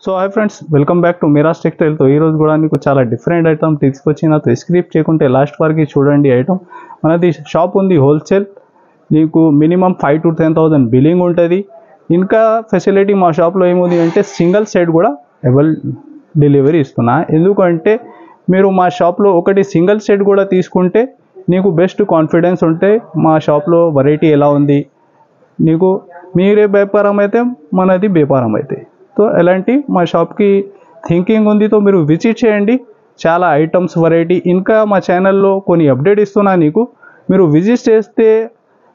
So hi friends, welcome back to Meera's textile. తో ఈ రోజు కూడా మీకు చాలా డిఫరెంట్ ఐటమ్ తీసుకొచ్చిన స్క్రిప్ట్ చేయకుంటే లాస్ట్ వరకు చూడండి. ఐటమ్ మనది షాప్ ఉంది హోల్సేల్, నీకు మినిమం 5 to 10,000 బిల్లింగ్ ఉంటుంది. ఇంకా ఫెసిలిటీ మా షాప్లో ఏముంది అంటే సింగిల్ సైడ్ కూడా డెలివరీ ఇస్తున్నా. ఎందుకంటే మీరు మా షాప్లో ఒకటి సింగిల్ సెట్ కూడా తీసుకుంటే నీకు బెస్ట్ కాన్ఫిడెన్స్ ఉంటే మా షాప్లో వెరైటీ ఎలా ఉంది, నీకు మీరే వ్యాపారం అయితే మనది వ్యాపారం అయితే. సో ఎలాంటి మా షాప్కి థింకింగ్ ఉంది, తో మీరు విజిట్ చేయండి. చాలా ఐటమ్స్ వెరైటీ ఇంకా మా ఛానల్లో కొన్ని అప్డేట్ ఇస్తున్నా నీకు. మీరు విజిట్ చేస్తే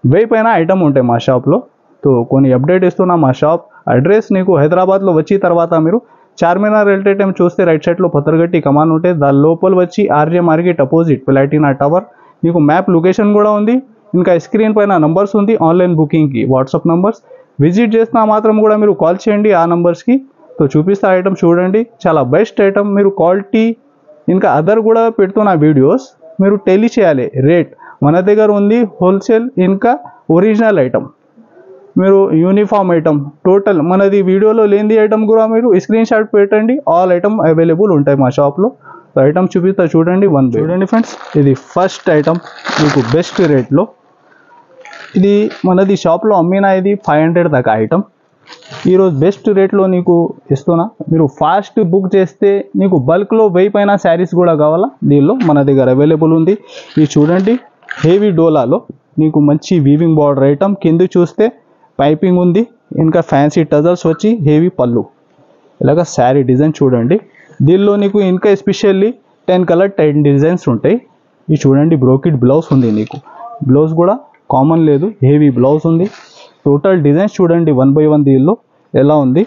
1000 పైన ఐటమ్ ఉంటాయి మా షాప్లో. తో కొన్ని అప్డేట్ ఇస్తున్నా. మా షాప్ అడ్రస్ నీకు హైదరాబాద్లో వచ్చి తర్వాత మీరు చార్మినార్ రైల్వే టైం చూస్తే రైట్ సైడ్లో పత్రగట్టి కమాన్ ఉంటే దాని లోపల వచ్చి Arya market opposite Platina tower నీకు మ్యాప్ లొకేషన్ కూడా ఉంది. ఇంకా స్క్రీన్ పైన నంబర్స్ ఉంది ఆన్లైన్ బుకింగ్కి, వాట్సాప్ నంబర్స్. విజిట్ చేసినా మాత్రం కూడా మీరు కాల్ చేయండి ఆ నంబర్స్కి. తో చూపిస్తా ఐటమ్ చూడండి, చాలా బెస్ట్ ఐటమ్. మీరు క్వాలిటీ ఇంకా అదర్ కూడా పెడుతున్న వీడియోస్ మీరు టెలి చేయాలి. రేట్ మన దగ్గర ఉంది హోల్సేల్ ఇంకా ఒరిజినల్ ఐటమ్, మీరు యూనిఫామ్ ఐటమ్ టోటల్ మనది వీడియోలో లేని ఐటమ్ కూడా మీరు స్క్రీన్ షాట్ పెట్టండి. ఆల్ ఐటమ్ అవైలబుల్ ఉంటాయి మా షాప్లో. ఐటమ్ చూపిస్తా చూడండి. చూడండి ఫ్రెండ్స్, ఇది ఫస్ట్ ఐటమ్ మీకు బెస్ట్ రేట్లో. ఇది మనది షాప్లో అమ్మినా ఇది 500 దాకా ఐటమ్. ఈరోజు బెస్ట్ రేట్లో నీకు ఇస్తున్నా. మీరు ఫాస్ట్ బుక్ చేస్తే నీకు బల్క్లో 1000 పైన శారీస్ కూడా కావాలా, దీనిలో మన దగ్గర అవైలబుల్ ఉంది. ఇది చూడండి, హెవీ డోలాలో నీకు మంచి వీవింగ్ బార్డర్ ఐటమ్. కింద చూస్తే పైపింగ్ ఉంది, ఇంకా ఫ్యాన్సీ టజల్స్ వచ్చి హెవీ పళ్ళు. ఇలాగ శారీ డిజైన్ చూడండి. దీనిలో నీకు ఇంకా ఎస్పెషల్లీ 10 కలర్ 10 డిజైన్స్ ఉంటాయి. ఇది చూడండి, బ్రోకెట్ బ్లౌజ్ ఉంది నీకు. బ్లౌజ్ కూడా కామన్ లేదు, హెవీ బ్లౌజ్ ఉంది. టోటల్ డిజైన్స్ చూడండి 1 by 1 దీనిలో ఎలా ఉంది.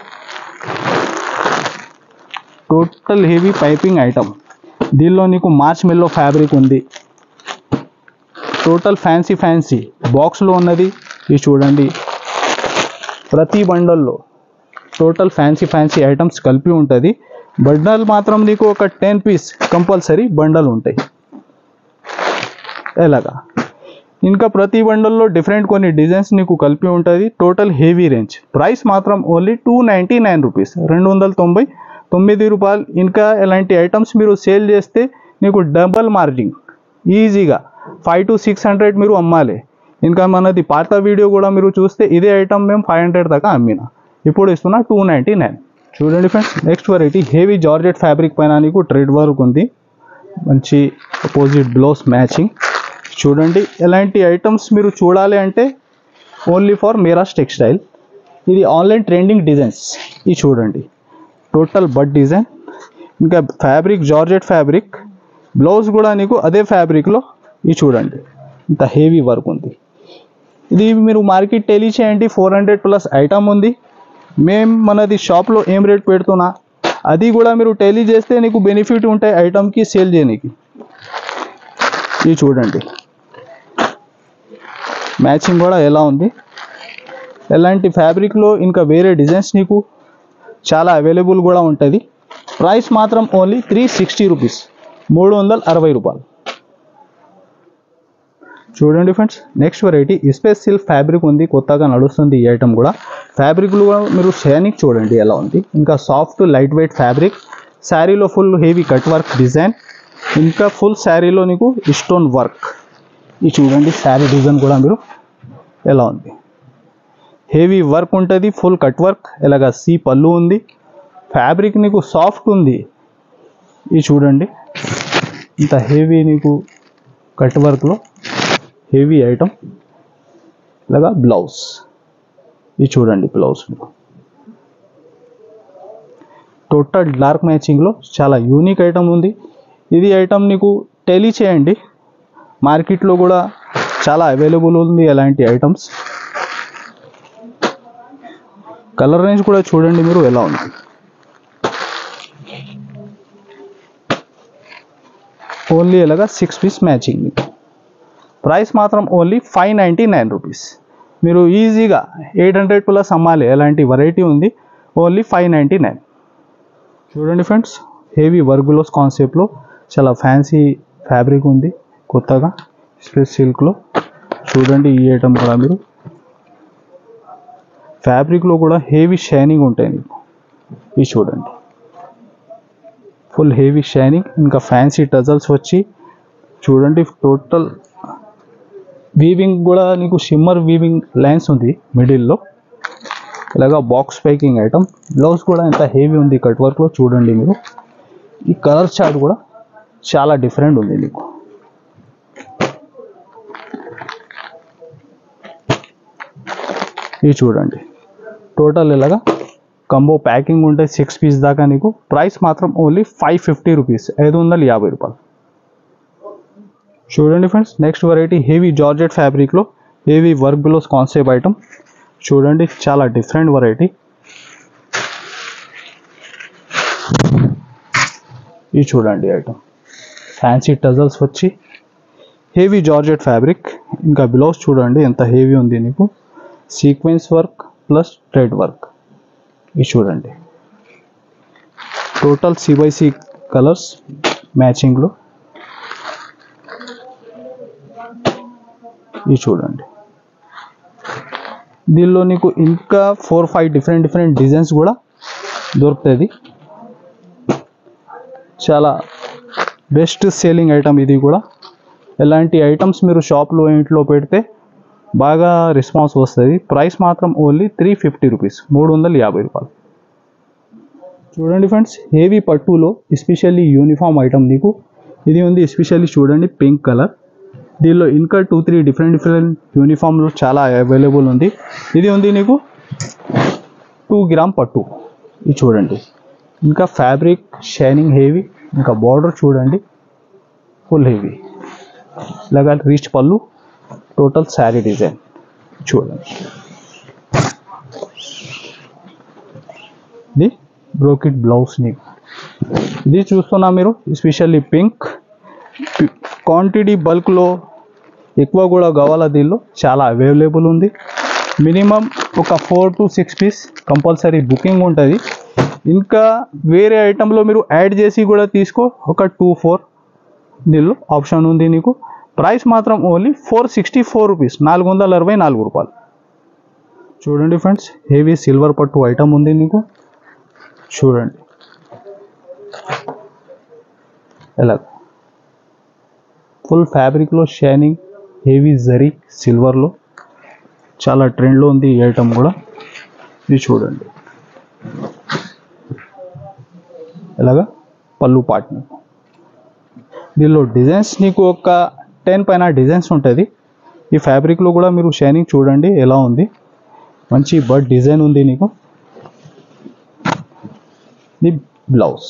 Total heavy piping item. దీనిలో నీకు మార్చ్ మెల్లో ఫ్యాబ్రిక్ ఉంది. టోటల్ ఫ్యాన్సీ బాక్స్లో ఉన్నది. ఇది చూడండి, ప్రతి బండల్లో టోటల్ ఫ్యాన్సీ ఐటమ్స్ కలిపి ఉంటుంది. బండల్ మాత్రం నీకు ఒక 10 పీస్ కంపల్సరీ బండల్ ఉంటాయి ఎలాగా. ఇంకా ప్రతి బండల్లో డిఫరెంట్ కొన్ని డిజైన్స్ నీకు కలిపి ఉంటుంది. Total heavy range. ప్రైస్ మాత్రం ఓన్లీ 299 రూపీస్, 299 రూపాయలు. ఇంకా ఎలాంటి ఐటమ్స్ మీరు సేల్ చేస్తే నీకు డబల్ మార్జిన్ ఈజీగా 500 to 600 మీరు అమ్మాలి. ఇంకా మనది పాత వీడియో కూడా మీరు చూస్తే ఇదే ఐటమ్ మేము 500 దాకా అమ్మినా, ఇప్పుడు ఇస్తున్నా 299. చూడండి friends, next variety heavy georgette fabric పైన నీకు ట్రెడ్ వర్క్ ఉంది. మంచి అపోజిట్ బ్లౌజ్ మ్యాచింగ్. చూడండి, ఎలాంటి ఐటమ్స్ మీరు చూడాలి అంటే ఓన్లీ ఫర్ మీరాస్ టెక్స్టైల్. ఇది ఆన్లైన్ ట్రెండింగ్ డిజైన్స్. ఇది చూడండి, టోటల్ బడ్ డిజైన్. ఇంకా ఫ్యాబ్రిక్ జార్జెట్ ఫ్యాబ్రిక్, బ్లౌజ్ కూడా నీకు అదే ఫ్యాబ్రిక్లో. ఇది చూడండి, ఇంత హెవీ వర్క్ ఉంది. ఇది మీరు మార్కెట్ టెలి చేయండి, 400+ ఐటమ్ ఉంది. మనది షాప్లో ఏం రేట్ పెడుతున్నా అది కూడా మీరు టెలి చేస్తే నీకు బెనిఫిట్ ఉంటాయి ఐటమ్కి సేల్ చేయడానికి. ఇది చూడండి, మ్యాచింగ్ కూడా ఎలా ఉంది. ఎలాంటి ఫ్యాబ్రిక్లో ఇంకా వేరే డిజైన్స్ నీకు చాలా అవైలబుల్ కూడా ఉంటుంది. ప్రైస్ మాత్రం ఓన్లీ 360 రూపీస్, 360 రూపాయలు. చూడండి friends, next variety space silk fabric ఉంది, కొత్తగా నడుస్తుంది ఈ ఐటమ్ కూడా. ఫ్యాబ్రిక్లు కూడా మీరు షైనింగ్ చూడండి ఎలా ఉంది. ఇంకా సాఫ్ట్ లైట్ వెయిట్ ఫ్యాబ్రిక్. శారీలో full heavy cut work design. ఇంకా ఫుల్ శారీలో నీకు స్టోన్ వర్క్. ఇది చూడండి, శారీ డిజైన్ కూడా మీరు ఎలా ఉంది. హెవీ వర్క్ ఉంటుంది, ఫుల్ కట్ వర్క్. ఎలాగా సి పళ్ళు ఉంది. ఫ్యాబ్రిక్ నీకు సాఫ్ట్ ఉంది. ఇది చూడండి, ఇంత హెవీ నీకు కట్ వర్క్లో హెవీ ఐటమ్. ఇలాగా బ్లౌజ్. ఇది చూడండి, బ్లౌజ్ టోటల్ డార్క్ మ్యాచింగ్లో చాలా యూనిక్ ఐటమ్ ఉంది. ఇది ఐటమ్ నీకు టెలి చేయండి, మార్కెట్లో కూడా చాలా అవైలబుల్ ఉంది ఎలాంటి ఐటమ్స్. కలర్ రేంజ్ కూడా చూడండి మీరు ఎలా ఉంది. ఓన్లీ ఇలాగా 6 పీస్ మ్యాచింగ్. మీకు ప్రైస్ మాత్రం ఓన్లీ 599 రూపీస్. మీరు ఈజీగా 800+ అమ్మాలి, ఎలాంటి వెరైటీ ఉంది. ఓన్లీ 599. చూడండి ఫ్రెండ్స్, హెవీ వర్క్ గ్లోస్ కాన్సెప్ట్లో చాలా ఫ్యాన్సీ ఫ్యాబ్రిక్ ఉంది కొత్తగా స్పేస్ సిల్క్లో. చూడండి, ఈ ఐటమ్ కూడా మీరు ఫ్యాబ్రిక్లో కూడా హెవీ షైనింగ్ ఉంటాయి నీకు. ఇది చూడండి, ఫుల్ హెవీ షైనింగ్, ఇంకా ఫ్యాన్సీ టజల్స్ వచ్చి చూడండి. టోటల్ వీవింగ్ కూడా నీకు షిమ్మర్ వీవింగ్ లైన్స్ ఉంది మిడిల్లో. ఇలాగా బాక్స్ ప్యాకింగ్ ఐటమ్. బ్లౌజ్ కూడా ఎంత హెవీ ఉంది కట్ వర్క్లో చూడండి మీరు. ఈ కలర్ చార్ట్ కూడా చాలా డిఫరెంట్ ఉంది మీకు. ఇది చూడండి, టోటల్ ఇలాగా కంబో ప్యాకింగ్ ఉంటే 6 పీస్ దాకా నీకు. ప్రైస్ మాత్రం ఓన్లీ 550 రూపీస్, 550 రూపాయలు. చూడండి friends, next variety heavy georgette ఫ్యాబ్రిక్లో హెవీ వర్క్ బిలోస్ కాన్సెప్ట్ ఐటమ్ చూడండి, చాలా డిఫరెంట్ వెరైటీ. ఇది చూడండి ఐటమ్, ఫ్యాన్సీ టజల్స్ వచ్చి హెవీ జార్జెట్ ఫ్యాబ్రిక్. ఇంకా బ్లౌజ్ చూడండి ఎంత హెవీ ఉంది నీకు, sequence work plus thread work. ఇది చూడండి, టోటల్ C/C కలర్స్ మ్యాచింగ్లో. ఇది చూడండి, దీనిలో నీకు ఇంకా 4-5 డిఫరెంట్ డిజైన్స్ కూడా దొరుకుతుంది. చాలా బెస్ట్ సేలింగ్ ఐటమ్ ఇది కూడా. ఇలాంటి ఐటమ్స్ మీరు షాప్లో ఇంట్లో పెడితే బాగా రెస్పాన్స్ వస్తుంది. ప్రైస్ మాత్రం ఓన్లీ 350 రూపీస్, 350 రూపాయలు. చూడండి ఫ్రెండ్స్, హెవీ పట్టులో ఎస్పెషల్లీ యూనిఫామ్ ఐటమ్ నీకు ఇది ఉంది. ఎస్పెషల్లీ చూడండి పింక్ కలర్, దీనిలో ఇంకా 2-3 డిఫరెంట్ యూనిఫామ్లు చాలా అవైలబుల్ ఉంది. ఇది ఉంది నీకు 2 గ్రామ్ పట్టు. ఇది చూడండి, ఇంకా ఫ్యాబ్రిక్ షైనింగ్ హెవీ, ఇంకా బార్డర్ చూడండి ఫుల్ హెవీ. ఇలాగా రిచ్ పళ్ళు, టోటల్ శారీ డిజైన్ చూడండి. ఇది బ్రోకెట్ బ్లౌజ్ నీకు. ఇది చూస్తున్నా మీరు ఎస్పెషల్లీ పింక్. క్వాంటిటీ బల్క్లో ఎక్కువ కూడా కావాలా, దీనిలో చాలా అవైలబుల్ ఉంది. మినిమం ఒక 4 to 6 పీస్ కంపల్సరీ బుకింగ్ ఉంటుంది. ఇంకా వేరే ఐటెంలో మీరు యాడ్ చేసి కూడా తీసుకో, ఒక 2-4 దీనిలో ఆప్షన్ ఉంది నీకు. ప్రైస్ మాత్రం ఓన్లీ 464 రూపీస్, 464 రూపాయలు. చూడండి ఫ్రెండ్స్, హెవీ సిల్వర్ పట్టు ఐటమ్ ఉంది నీకు. చూడండి ఎలా ఫుల్ ఫ్యాబ్రిక్లో షైనింగ్ హెవీ జరీ సిల్వర్లో చాలా ట్రెండ్లో ఉంది ఈ ఐటమ్ కూడా. ఇది చూడండి, ఇలాగా పళ్ళు పార్ట్. దీనిలో డిజైన్స్ నీకు ఒక 10 పైన డిజైన్స్ ఉంటుంది. ఈ ఫ్యాబ్రిక్లో కూడా మీరు షైనింగ్ చూడండి ఎలా ఉంది, మంచి బర్డ్ డిజైన్ ఉంది నీకు. ఇది బ్లౌజ్.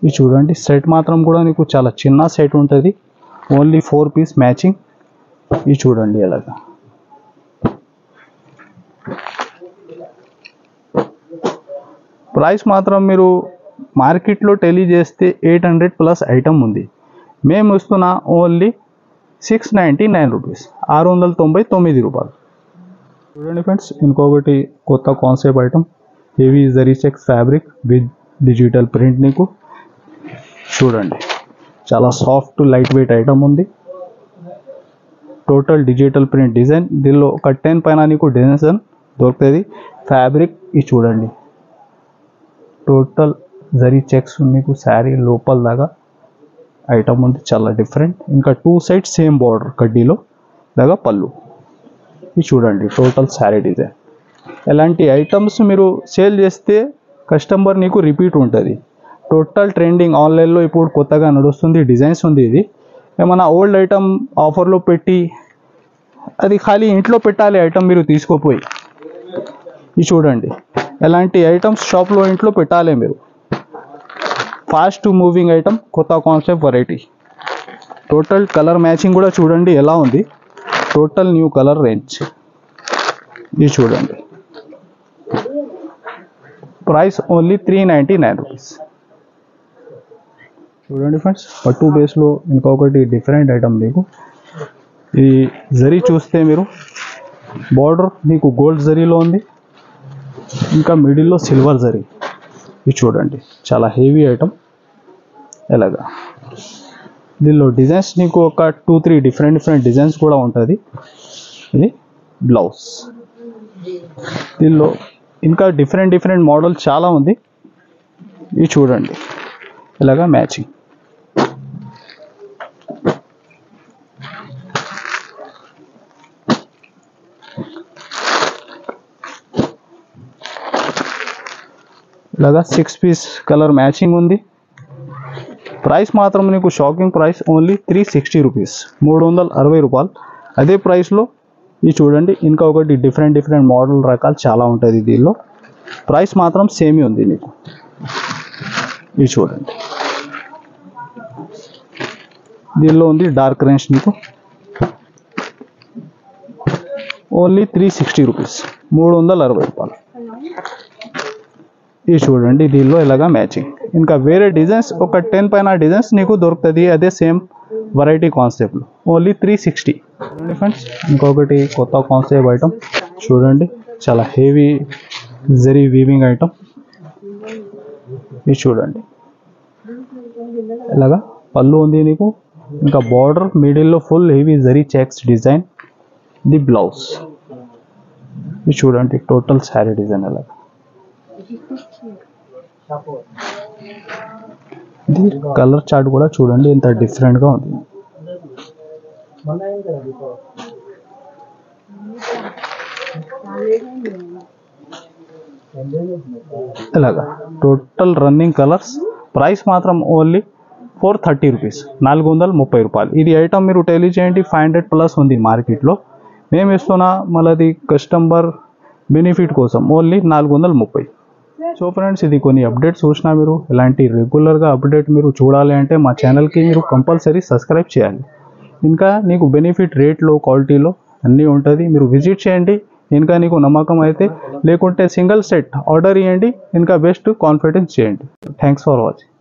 ఇది చూడండి, సెట్ మాత్రం కూడా నీకు చాలా చిన్న సెట్ ఉంటుంది, ఓన్లీ 4 పీస్ మ్యాచింగ్. ఇది చూడండి ఎలాగా. ప్రైస్ మాత్రం మీరు మార్కెట్లో టెలీ చేస్తే 800 ప్లస్ ఐటమ్ ఉంది. మేము ఇస్తున్న ఓన్లీ 699 రూపీస్, 699 రూపాయలు. చూడండి ఫ్రెండ్స్, ఇంకొకటి కొత్త concept item heavy zari checks fabric with digital print నీకు. చూడండి, చాలా సాఫ్ట్ లైట్ వెయిట్ ఐటమ్ ఉంది, టోటల్ డిజిటల్ ప్రింట్ డిజైన్. దీనిలో ఒక 10 పైన నీకు డిజైన్ దొరుకుతుంది. ఫ్యాబ్రిక్ ఇది చూడండి, టోటల్ జరీ చెక్స్ నీకు శారీ లోపల దాకా ఐటమ్ ఉంది, చాలా డిఫరెంట్. ఇంకా 2 సైడ్స్ సేమ్ బార్డర్ కడ్డీలో దాకా పళ్ళు. ఇది చూడండి టోటల్ శారీ డిజైన్. ఎలాంటి ఐటమ్స్ మీరు సేల్ చేస్తే కస్టమర్ నీకు రిపీట్ ఉంటుంది. టోటల్ ట్రెండింగ్ ఆన్లైన్లో ఇప్పుడు కొత్తగా నడుస్తుంది డిజైన్స్ ఉంది. ఇది ఏమైనా ఓల్డ్ ఐటమ్ ఆఫర్లో పెట్టి అది ఖాళీ ఇంట్లో పెట్టాలి ఐటమ్ మీరు తీసుకోపోయి. ఇది చూడండి, ఎలాంటి ఐటమ్స్ షాప్లో ఇంట్లో పెట్టాలి మీరు. ఫాస్ట్ మూవింగ్ ఐటమ్, కొత్త concept variety. Total colour matching కూడా చూడండి ఎలా ఉంది, టోటల్ న్యూ కలర్ రేంజ్. ఇది చూడండి, ప్రైస్ ఓన్లీ 399 రూపీస్. చూడండి ఫ్రెండ్స్, పట్టు బేస్లో ఇంకొకటి డిఫరెంట్ ఐటమ్ మీకు. ఈ జరీ చూస్తే మీరు బార్డర్ మీకు గోల్డ్ జరీలో ఉంది, ఇంకా మిడిల్లో సిల్వర్ జరీ. ఇది చూడండి, చాలా హెవీ ఐటమ్. ఎలాగా దీనిలో డిజైన్స్ నీకు ఒక 2-3 డిఫరెంట్ డిజైన్స్ కూడా ఉంటుంది. ఇది బ్లౌజ్. దీనిలో ఇంకా డిఫరెంట్ మోడల్ చాలా ఉంది. ఇది చూడండి ఇలాగా మ్యాచింగ్. ఇలాగా 6 పీస్ కలర్ మ్యాచింగ్ ఉంది. ప్రైస్ మాత్రం నీకు షాకింగ్ ప్రైస్ ఓన్లీ 360 రూపీస్, 360 రూపాయలు. అదే ప్రైస్లో ఇది చూడండి ఇంకా ఒకటి డిఫరెంట్ మోడల్ రకాలు చాలా ఉంటుంది దీనిలో. ప్రైస్ మాత్రం సేమే ఉంది నీకు. ఇది చూడండి దీనిలో ఉంది డార్క్ రేంజ్ నీకు ఓన్లీ 360 రూపీస్, 360 రూపాయలు. ఇది చూడండి దీనిలో ఇలాగా మ్యాచింగ్. ఇంకా వేరే డిజైన్స్ ఒక 10 పైన డిజైన్స్ నీకు దొరుకుతుంది అదే సేమ్ వెరైటీ కాన్సెప్ట్లో ఓన్లీ 360. ఫ్రెండ్స్ ఇంకొకటి కొత్త కాన్సెప్ట్ ఐటమ్ చూడండి, చాలా హెవీ జరీ వీవింగ్ ఐటమ్. ఇది చూడండి ఇలాగా పళ్ళు ఉంది నీకు, ఇంకా బార్డర్ మిడిల్లో full heavy zari checks design. The blouse ఇది చూడండి టోటల్ శారీ డిజైన్ అలాగా. ఇది కలర్ చార్ట్ కూడా చూడండి ఎంత డిఫరెంట్గా ఉంది. ఇలాగా టోటల్ రన్నింగ్ కలర్స్. ప్రైస్ మాత్రం ఓన్లీ 430 రూపీస్, 430 రూపాయలు. ఇది ఐటమ్ మీరు టెలీ చేయండి 500 ప్లస్ ఉంది మార్కెట్లో. మేము ఇస్తున్నా మళ్ళీ కస్టమర్ బెనిఫిట్ కోసం ఓన్లీ 430. సో ఫ్రెండ్స్ ఇది కొన్ని అప్డేట్స్ చూసినా మీరు ఇలాంటి రెగ్యులర్గా అప్డేట్ మీరు చూడాలి అంటే మా ఛానల్కి మీరు కంపల్సరీ సబ్స్క్రైబ్ చేయాలి. ఇంకా నీకు బెనిఫిట్ రేట్లో క్వాలిటీలో అన్నీ ఉంటుంది, మీరు విజిట్ చేయండి. ఇంకా నీకు నమ్మకం అయితే లేకుంటే సింగిల్ సెట్ ఆర్డర్ ఇవ్వండి, ఇంకా బెస్ట్ కాన్ఫిడెన్స్ చేయండి. Thanks for watching.